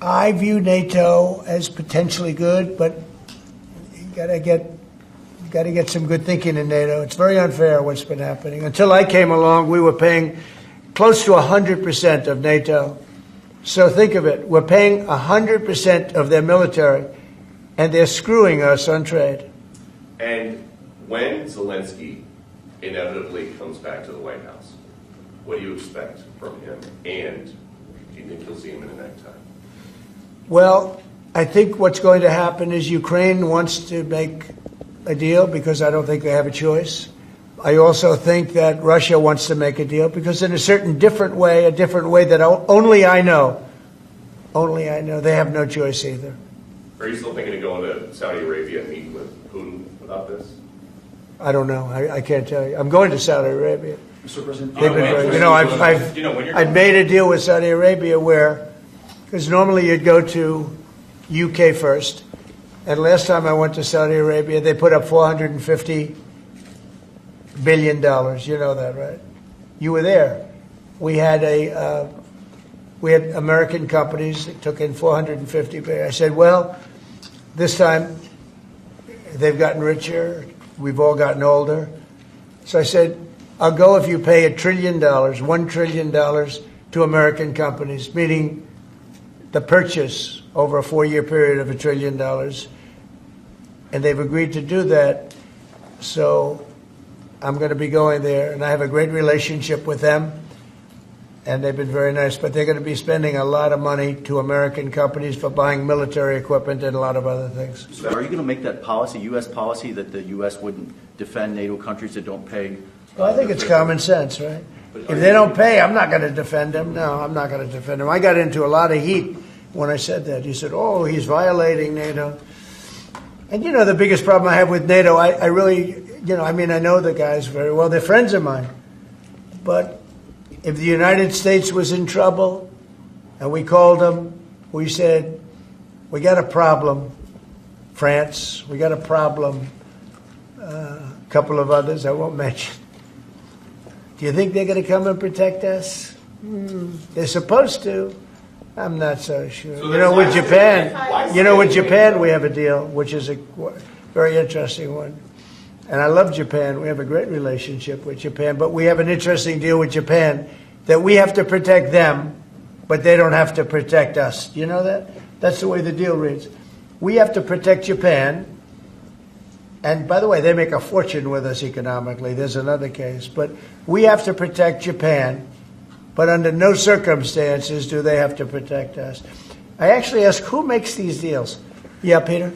I view NATO as potentially good, but you gotta get some good thinking in NATO. It's very unfair what's been happening. Until I came along, we were paying close to 100% of NATO. So think of it. We're paying 100% of their military, and they're screwing us on trade. And when Zelensky inevitably comes back to the White House, what do you expect from him? And do you think you'll see him in a necktie? Well, I think what's going to happen is Ukraine wants to make a deal because I don't think they have a choice. I also think that Russia wants to make a deal because in a different way that only I know, they have no choice either. Are you still thinking of going to Saudi Arabia and meeting with Putin about this? I don't know. I can't tell you. I'm going to Saudi Arabia. Mr. President, I've made a deal with Saudi Arabia where, because normally you'd go to UK first, and last time I went to Saudi Arabia, they put up $450 billion. You know that, right? You were there. We had American companies that took in $450 billion. I said, well, this time they've gotten richer. We've all gotten older. So I said, I'll go if you pay $1 trillion, $1 trillion to American companies, meaning the purchase over a 4-year period of $1 trillion. And they've agreed to do that. So I'm going to be going there, and I have a great relationship with them, and they've been very nice. But they're going to be spending a lot of money to American companies for buying military equipment and a lot of other things. So are you going to make that policy, U.S. policy, that the U.S. wouldn't defend NATO countries that don't pay? Well, I think it's common sense, right? If they don't pay, I'm not going to defend them. No, I'm not going to defend them. I got into a lot of heat when I said that. He said, oh, he's violating NATO. And, you know, the biggest problem I have with NATO, I really, I know the guys very well. They're friends of mine. But if the United States was in trouble and we called them, we said, we got a problem, France, we got a problem, a couple of others I won't mention. Do you think they're going to come and protect us? They're supposed to. I'm not so sure. So with Japan we have a deal, which is a very interesting one. And I love Japan. We have a great relationship with Japan. But we have an interesting deal with Japan that we have to protect them, but they don't have to protect us. Do you know that? That's the way the deal reads. We have to protect Japan. And by the way, they make a fortune with us economically. There's another case. But we have to protect Japan. But under no circumstances do they have to protect us. I actually asked, who makes these deals? Yeah, Peter?